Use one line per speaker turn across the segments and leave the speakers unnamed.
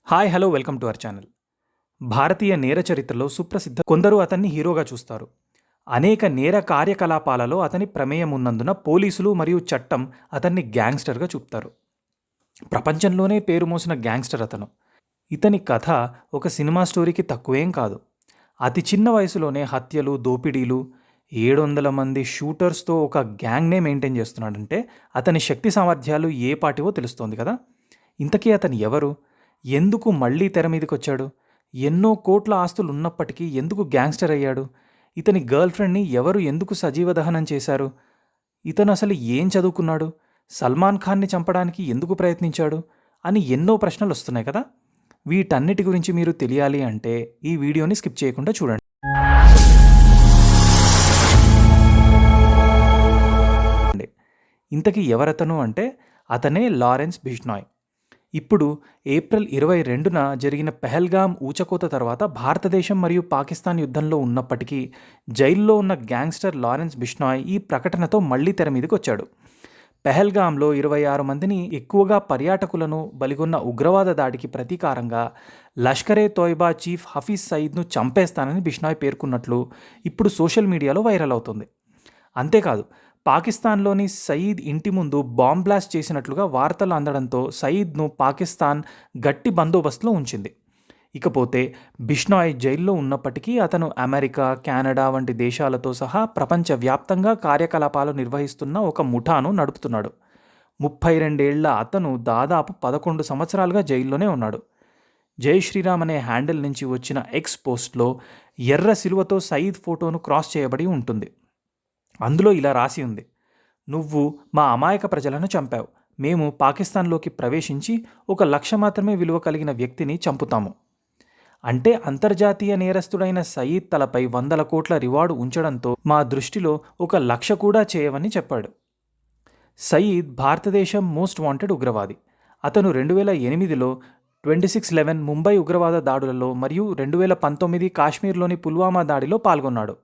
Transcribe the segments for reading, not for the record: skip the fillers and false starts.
Hi hello welcome to our channel. భారతీయ నేర చరిత్రలో సుప్రసిద్ధ కొందరు అతన్ని హీరోగా చూస్తారు. అనేక నేర కార్యకలాపాలలో అతని ప్రమేయం ఉన్నందున పోలీసులు మరియు చట్టం అతన్ని గ్యాంగ్స్టర్గా చూపుతారు. ప్రపంచంలోనే పేరు మోసిన గ్యాంగ్స్టర్ అతను. ఇతని కథ ఒక సినిమా స్టోరీకి తక్కువేం కాదు. అతి చిన్న వయసులోనే హత్యలు, దోపిడీలు, 700 మంది షూటర్స్తో ఒక గ్యాంగ్నే మెయింటైన్ చేస్తున్నాడంటే అతని శక్తి సామర్థ్యాలు ఏ పాటివో తెలుస్తోంది కదా. ఇంతకీ అతను ఎవరు? ఎందుకు మళ్ళీ తెర మీదకొచ్చాడు? ఎన్నో కోట్ల ఆస్తులు ఉన్నప్పటికీ ఎందుకు గ్యాంగ్స్టర్ అయ్యాడు? ఇతని గర్ల్ ఫ్రెండ్ని ఎవరు ఎందుకు సజీవ దహనం చేశారు? ఇతను అసలు ఏం చదువుకున్నాడు? సల్మాన్ ఖాన్ని చంపడానికి ఎందుకు ప్రయత్నించాడు? అని ఎన్నో ప్రశ్నలు వస్తున్నాయి కదా. వీటన్నిటి గురించి మీరు తెలియాలి అంటే ఈ వీడియోని స్కిప్ చేయకుండా చూడండి. ఇంతకీ ఎవరతను అంటే అతనే లారెన్స్ బిష్నాయ్. ఇప్పుడు ఏప్రిల్ 22న జరిగిన పెహల్గాం ఊచకోత తర్వాత భారతదేశం మరియు పాకిస్తాన్ యుద్ధంలో ఉన్నప్పటికీ జైల్లో ఉన్న గ్యాంగ్స్టర్ లారెన్స్ బిష్నాయ్ ఈ ప్రకటనతో మళ్లీ తెర మీదకి వచ్చాడు. పెహల్గాంలో 26 మందిని, ఎక్కువగా పర్యాటకులను బలిగొన్న ఉగ్రవాద దాడికి ప్రతీకారంగా లష్కరే తోయిబా చీఫ్ హఫీజ్ సయీద్ను చంపేస్తానని బిష్నాయ్ పేర్కొన్నట్లు ఇప్పుడు సోషల్ మీడియాలో వైరల్ అవుతుంది. అంతేకాదు, పాకిస్తాన్లోని సయీద్ ఇంటి ముందు బాంబ్ బ్లాస్ట్ చేసినట్లుగా వార్తలు అందడంతో సయీద్ను పాకిస్తాన్ గట్టి బందోబస్తులో ఉంచింది. ఇకపోతే బిష్నాయ్ జైల్లో ఉన్నప్పటికీ అతను అమెరికా, కెనడా వంటి దేశాలతో సహా ప్రపంచవ్యాప్తంగా కార్యకలాపాలు నిర్వహిస్తున్న ఒక ముఠాను నడుపుతున్నాడు. 32 ఏళ్ల అతను దాదాపు 11 సంవత్సరాలుగా జైల్లోనే ఉన్నాడు. జై శ్రీరామ్ అనే హ్యాండిల్ నుంచి వచ్చిన ఎక్స్ పోస్ట్లో ఎర్ర సిలువతో సయీద్ ఫోటోను క్రాస్ చేయబడి ఉంటుంది. అందులో ఇలా రాసి ఉంది: "నువ్వు మా అమాయక ప్రజలను చంపావు. మేము పాకిస్తాన్లోకి ప్రవేశించి 1,00,000 మాత్రమే విలువ కలిగిన వ్యక్తిని చంపుతాము." అంటే అంతర్జాతీయ నేరస్తుడైన సయీద్ తలపై 100 కోట్ల రివార్డు ఉంచడంతో మా దృష్టిలో 1,00,000 కూడా చేయవని చెప్పాడు. సయీద్ భారతదేశం మోస్ట్ వాంటెడ్ ఉగ్రవాది. అతను 2008లో 26/11 ముంబై ఉగ్రవాద దాడులలో మరియు 2019 కాశ్మీర్లోని పుల్వామా దాడిలో పాల్గొన్నాడు.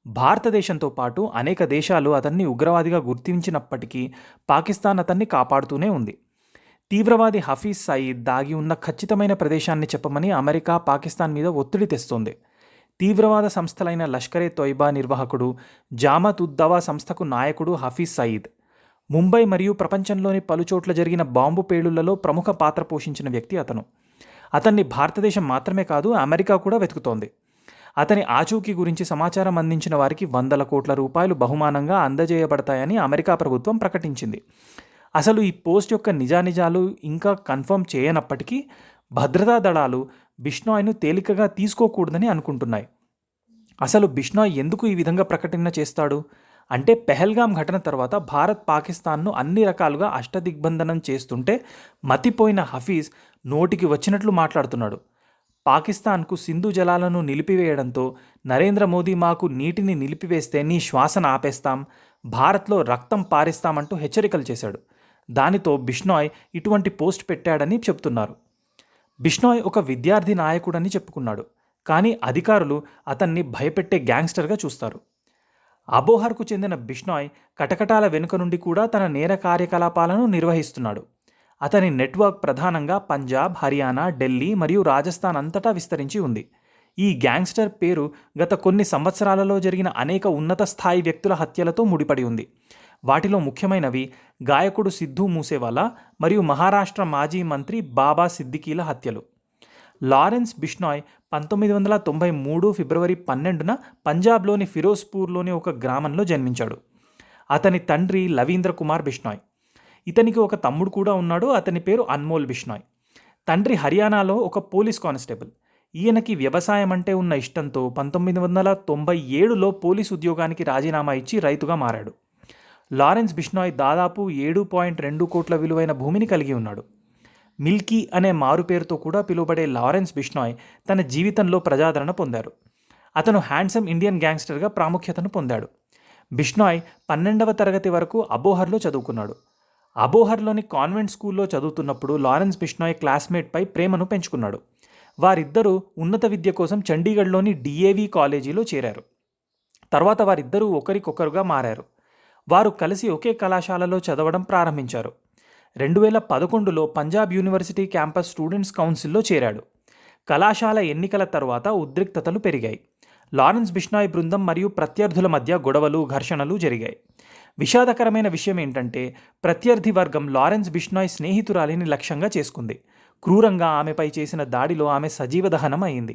భారతదేశంతో పాటు అనేక దేశాలు అతన్ని ఉగ్రవాదిగా గుర్తించినప్పటికీ పాకిస్తాన్ అతన్ని కాపాడుతూనే ఉంది. తీవ్రవాది హఫీజ్ సయీద్ దాగి ఉన్న ఖచ్చితమైన ప్రదేశాన్ని చెప్పమని అమెరికా పాకిస్తాన్ మీద ఒత్తిడి తెస్తోంది. తీవ్రవాద సంస్థలైన లష్కరే తోయిబా నిర్వాహకుడు, జామత్ ఉద్ దవా సంస్థకు నాయకుడు హఫీజ్ సయీద్. ముంబై మరియు ప్రపంచంలోని పలుచోట్ల జరిగిన బాంబు పేలుళ్లలో ప్రముఖ పాత్ర పోషించిన వ్యక్తి అతను. అతన్ని భారతదేశం మాత్రమే కాదు, అమెరికా కూడా వెతుకుతోంది. అతని ఆచూకీ గురించి సమాచారం అందించిన వారికి 100 కోట్ల రూపాయలు బహుమానంగా అందజేయబడతాయని అమెరికా ప్రభుత్వం ప్రకటించింది. అసలు ఈ పోస్ట్ యొక్క నిజానిజాలు ఇంకా కన్ఫర్మ్ చేయనప్పటికీ భద్రతా దళాలు బిష్నాయ్ను తేలికగా తీసుకోకూడదని అనుకుంటున్నాయి. అసలు బిష్నాయ్ ఎందుకు ఈ విధంగా ప్రకటన చేస్తాడు అంటే, పెహల్గాం ఘటన తర్వాత భారత్ పాకిస్తాన్ను అన్ని రకాలుగా అష్టదిగ్బంధనం చేస్తుంటే మతిపోయిన హఫీజ్ నోటికి వచ్చినట్లు మాట్లాడుతున్నాడు. పాకిస్తాన్కు సింధు జలాలను నిలిపివేయడంతో నరేంద్ర మోదీ మాకు నీటిని నిలిపివేస్తే నీ శ్వాసను ఆపేస్తాం, భారత్లో రక్తం పారిస్తామంటూ హెచ్చరికలు చేశాడు. దానితో బిష్నాయ్ ఇటువంటి పోస్ట్ పెట్టాడని చెప్తున్నారు. బిష్నాయ్ ఒక విద్యార్థి నాయకుడని చెప్పుకున్నాడు, కానీ అధికారులు అతన్ని భయపెట్టే గ్యాంగ్స్టర్గా చూస్తారు. అబోహర్కు చెందిన బిష్నాయ్ కటకటాల వెనుక నుండి కూడా తన నేర కార్యకలాపాలను నిర్వహిస్తున్నాడు. అతని నెట్వర్క్ ప్రధానంగా పంజాబ్, హర్యానా, ఢిల్లీ మరియు రాజస్థాన్ అంతటా విస్తరించి ఉంది. ఈ గ్యాంగ్స్టర్ పేరు గత కొన్ని సంవత్సరాలలో జరిగిన అనేక ఉన్నత స్థాయి వ్యక్తుల హత్యలతో ముడిపడి ఉంది. వాటిలో ముఖ్యమైనవి గాయకుడు సిద్ధూ మూసేవాలా మరియు మహారాష్ట్ర మాజీ మంత్రి బాబా సిద్దికీల హత్యలు. లారెన్స్ బిష్నాయ్ 1993 ఫిబ్రవరి 12న పంజాబ్లోని ఫిరోజ్పూర్లోని ఒక గ్రామంలో జన్మించాడు. అతని తండ్రి లవీంద్ర కుమార్ బిష్నాయ్. ఇతనికి ఒక తమ్ముడు కూడా ఉన్నాడు. అతని పేరు అన్మోల్ బిష్నాయ్. తండ్రి హర్యానాలో ఒక పోలీస్ కానిస్టేబుల్. ఈయనకి వ్యవసాయం అంటే ఉన్న ఇష్టంతో 1997లో పోలీస్ ఉద్యోగానికి రాజీనామా ఇచ్చి రైతుగా మారాడు. లారెన్స్ బిష్నాయ్ దాదాపు 7.2 కోట్ల విలువైన భూమిని కలిగి ఉన్నాడు. మిల్కీ అనే మారుపేరుతో కూడా పిలువబడే లారెన్స్ బిష్నాయ్ తన జీవితంలో ప్రజాదరణ పొందారు. అతను హ్యాండ్సమ్ ఇండియన్ గ్యాంగ్స్టర్గా ప్రాముఖ్యతను పొందాడు. బిష్నాయ్ 12వ తరగతి వరకు అబోహర్లో చదువుకున్నాడు. అబోహర్లోని కాన్వెంట్ స్కూల్లో చదువుతున్నప్పుడు లారెన్స్ బిష్నాయ్ క్లాస్మేట్పై ప్రేమను పెంచుకున్నాడు. వారిద్దరూ ఉన్నత విద్య కోసం చండీగఢ్లోని డిఏవి కాలేజీలో చేరారు. తర్వాత వారిద్దరూ ఒకరికొకరుగా మారారు. వారు కలిసి ఒకే కళాశాలలో చదవడం ప్రారంభించారు. 2011లో పంజాబ్ యూనివర్సిటీ క్యాంపస్ స్టూడెంట్స్ కౌన్సిల్లో చేరాడు. కళాశాల ఎన్నికల తరువాత ఉద్రిక్తతలు పెరిగాయి. లారెన్స్ బిష్నాయ్ బృందం మరియు ప్రత్యర్థుల మధ్య గొడవలు, ఘర్షణలు జరిగాయి. విషాదకరమైన విషయం ఏంటంటే, ప్రత్యర్థి వర్గం లారెన్స్ బిష్నాయ్ స్నేహితురాలిని లక్ష్యంగా చేసుకుంది. క్రూరంగా ఆమెపై చేసిన దాడిలో ఆమె సజీవ దహనం అయింది.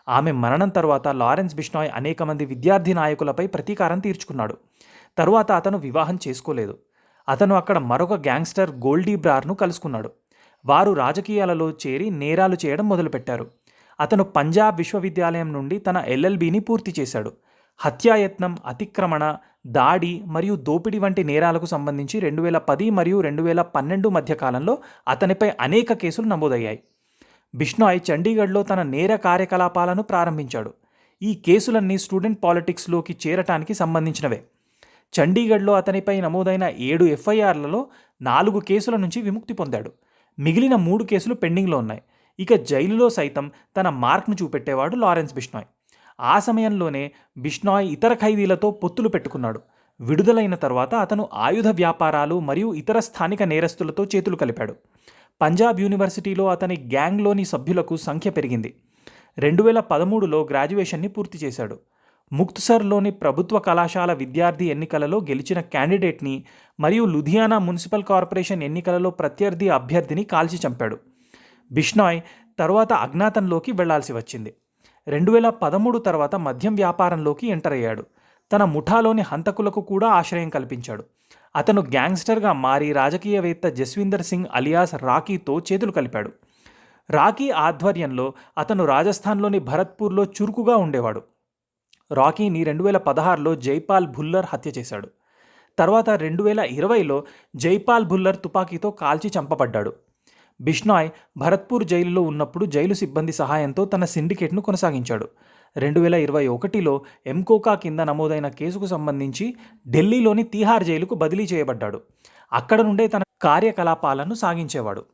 ఆమె మరణం తర్వాత లారెన్స్ బిష్నాయ్ అనేక మంది విద్యార్థి నాయకులపై ప్రతీకారం తీర్చుకున్నాడు. తరువాత అతను వివాహం చేసుకోలేదు. అతను అక్కడ మరొక గ్యాంగ్స్టర్ గోల్డీ బ్రార్ను కలుసుకున్నాడు. వారు రాజకీయాలలో చేరి నేరాలు చేయడం మొదలుపెట్టారు. అతను పంజాబ్ విశ్వవిద్యాలయం నుండి తన LLBని పూర్తి చేశాడు. హత్యాయత్నం, అతిక్రమణ, దాడి మరియు దోపిడీ వంటి నేరాలకు సంబంధించి 2010 మరియు 2012 మధ్య కాలంలో అతనిపై అనేక కేసులు నమోదయ్యాయి. బిష్నాయ్ చండీగఢ్లో తన నేర కార్యకలాపాలను ప్రారంభించాడు. ఈ కేసులన్నీ స్టూడెంట్ పాలిటిక్స్లోకి చేరటానికి సంబంధించినవే. చండీగఢ్లో అతనిపై నమోదైన 7 FIRలలో 4 కేసుల నుంచి విముక్తి పొందాడు. మిగిలిన 3 కేసులు పెండింగ్లో ఉన్నాయి. ఇక జైలులో సైతం తన మార్క్ను చూపెట్టేవాడు లారెన్స్ బిష్నాయ్. ఆ సమయంలోనే బిష్నాయ్ ఇతర ఖైదీలతో పొత్తులు పెట్టుకున్నాడు. విడుదలైన తర్వాత అతను ఆయుధ వ్యాపారాలు మరియు ఇతర స్థానిక నేరస్తులతో చేతులు కలిపాడు. పంజాబ్ యూనివర్సిటీలో అతని గ్యాంగ్లోని సభ్యులకు సంఖ్య పెరిగింది. 2013లో గ్రాడ్యుయేషన్ని పూర్తి చేశాడు. ముక్త్సర్లోని ప్రభుత్వ కళాశాల విద్యార్థి ఎన్నికలలో గెలిచిన క్యాండిడేట్ని మరియు లుధియానా మున్సిపల్ కార్పొరేషన్ ఎన్నికలలో ప్రత్యర్థి అభ్యర్థిని కాల్చి చంపాడు. బిష్నాయ్ తరువాత అజ్ఞాతంలోకి వెళ్లాల్సి వచ్చింది. 2013 తర్వాత మద్యం వ్యాపారంలోకి ఎంటర్ అయ్యాడు. తన ముఠాలోని హంతకులకు కూడా ఆశ్రయం కల్పించాడు. అతను గ్యాంగ్స్టర్గా మారి రాజకీయవేత్త జస్విందర్ సింగ్ అలియాస్ రాకీతో చేతులు కలిపాడు. రాకీ ఆధ్వర్యంలో అతను రాజస్థాన్లోని భరత్పూర్లో చురుకుగా ఉండేవాడు. రాకీని 2016లో జైపాల్ భుల్లర్ హత్య చేశాడు. తర్వాత 2020లో జైపాల్ భుల్లర్ తుపాకీతో కాల్చి చంపబడ్డాడు. బిష్నాయ్ భరత్పూర్ జైలులో ఉన్నప్పుడు జైలు సిబ్బంది సహాయంతో తన సిండికేట్ను కొనసాగించాడు. 2021లో ఎంకోకా కింద నమోదైన కేసుకు సంబంధించి ఢిల్లీలోని తీహార్ జైలుకు బదిలీ చేయబడ్డాడు. అక్కడ నుండే తన కార్యకలాపాలను సాగించేవాడు.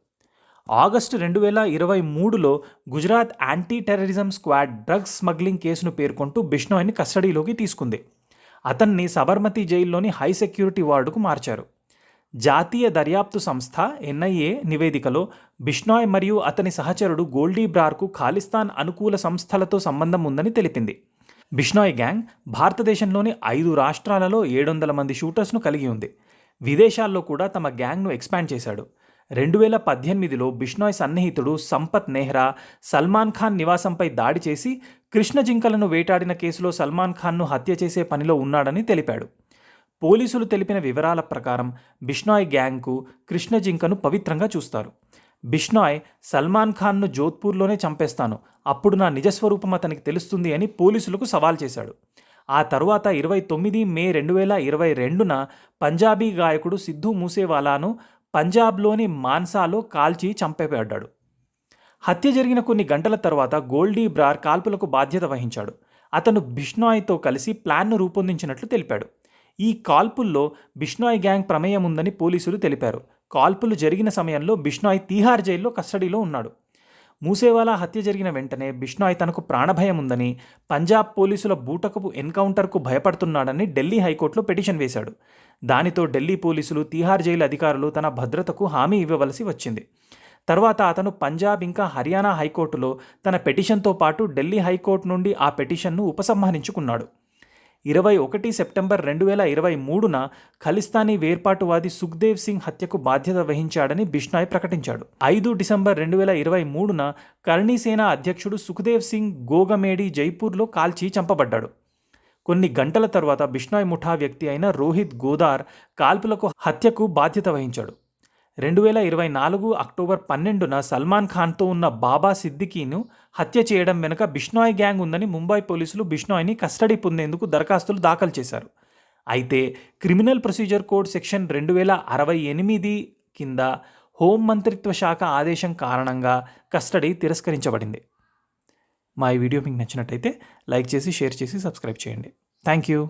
ఆగస్టు 2023లో Gujarat anti terrorism squad drugs smuggling కేసును పేర్కొంటూ బిష్నాయ్ని కస్టడీలోకి తీసుకుంది. అతన్ని సబర్మతి జైల్లోని హై సెక్యూరిటీ వార్డుకు మార్చారు. జాతీయ దర్యాప్తు సంస్థ NIA నివేదికలో బిష్నాయ్ మరియు అతని సహచరుడు గోల్డీ బ్రార్కు ఖాలిస్తాన్ అనుకూల సంస్థలతో సంబంధం ఉందని తెలిపింది. బిష్నాయ్ గ్యాంగ్ భారతదేశంలోని 5 రాష్ట్రాలలో 700 మంది షూటర్స్ను కలిగి ఉంది. విదేశాల్లో కూడా తమ గ్యాంగ్ను ఎక్స్పాండ్ చేశాడు. 2018లో బిష్నాయ్ సన్నిహితుడు సంపత్ నెహ్రా సల్మాన్ ఖాన్ నివాసంపై దాడి చేసి కృష్ణ జింకలను వేటాడిన కేసులో సల్మాన్ ఖాన్ను హత్య చేసే పనిలో ఉన్నాడని తెలిపాడు. పోలీసులు తెలిపిన వివరాల ప్రకారం బిష్నాయ్ గ్యాంగ్కు కృష్ణ జింకను పవిత్రంగా చూస్తారు. బిష్నాయ్ సల్మాన్ ఖాన్ను జోధ్పూర్లోనే చంపేస్తాను, అప్పుడు నా నిజస్వరూపం అతనికి తెలుస్తుంది అని పోలీసులకు సవాల్ చేశాడు. ఆ తరువాత 29 మే 2022న పంజాబీ గాయకుడు సిద్ధూ మూసేవాలాను పంజాబ్లోని మాన్సాలో కాల్చి చంపబడ్డాడు. హత్య జరిగిన కొన్ని గంటల తర్వాత గోల్డీ బ్రార్ కాల్పులకు బాధ్యత వహించాడు. అతను బిష్నాయ్తో కలిసి ప్లాన్ను రూపొందించినట్లు తెలిపాడు. ఈ కాల్పుల్లో బిష్నాయ్ గ్యాంగ్ ప్రమేయం ఉందని పోలీసులు తెలిపారు. కాల్పులు జరిగిన సమయంలో బిష్నాయ్ తీహార్ జైల్లో కస్టడీలో ఉన్నాడు. మూసేవాలా హత్య జరిగిన వెంటనే బిష్నాయ్ తనకు ప్రాణభయం ఉందని, పంజాబ్ పోలీసుల బూటకపు ఎన్కౌంటర్కు భయపడుతున్నాడని ఢిల్లీ హైకోర్టులో పిటిషన్ వేశాడు. దానితో ఢిల్లీ పోలీసులు, తీహార్ జైలు అధికారులు తన భద్రతకు హామీ ఇవ్వవలసి వచ్చింది. తర్వాత అతను పంజాబ్ ఇంకా హర్యానా హైకోర్టులో తన పిటిషన్తో పాటు ఢిల్లీ హైకోర్టు నుండి ఆ పిటిషన్ను ఉపసంహరించుకున్నాడు. 21 సెప్టెంబర్ 2023న ఖలిస్తానీ వేర్పాటువాది సుఖ్దేవ్ సింగ్ హత్యకు బాధ్యత వహించాడని బిష్నాయ్ ప్రకటించాడు. 5 డిసెంబర్ 2023న కర్ణీసేన అధ్యక్షుడు సుఖ్దేవ్ సింగ్ గోగమేడి జైపూర్లో కాల్చి చంపబడ్డాడు. కొన్ని గంటల తర్వాత బిష్నాయ్ ముఠా వ్యక్తి అయిన రోహిత్ గోదార్ కాల్పులకు హత్యకు బాధ్యత వహించాడు. 2024 అక్టోబర్ 12న సల్మాన్ ఖాన్తో ఉన్న బాబా సిద్దికీను హత్య చేయడం వెనుక బిష్నాయ్ గ్యాంగ్ ఉందని ముంబై పోలీసులు బిష్నాయ్ని కస్టడీ పొందేందుకు దరఖాస్తులు దాఖలు చేశారు. అయితే క్రిమినల్ ప్రొసీజర్ కోడ్ సెక్షన్ 2068 కింద హోం మంత్రిత్వ శాఖ ఆదేశం కారణంగా కస్టడీ తిరస్కరించబడింది. మా ఈ వీడియో మీకు నచ్చినట్టయితే లైక్ చేసి, షేర్ చేసి, సబ్స్క్రైబ్ చేయండి. Thank you.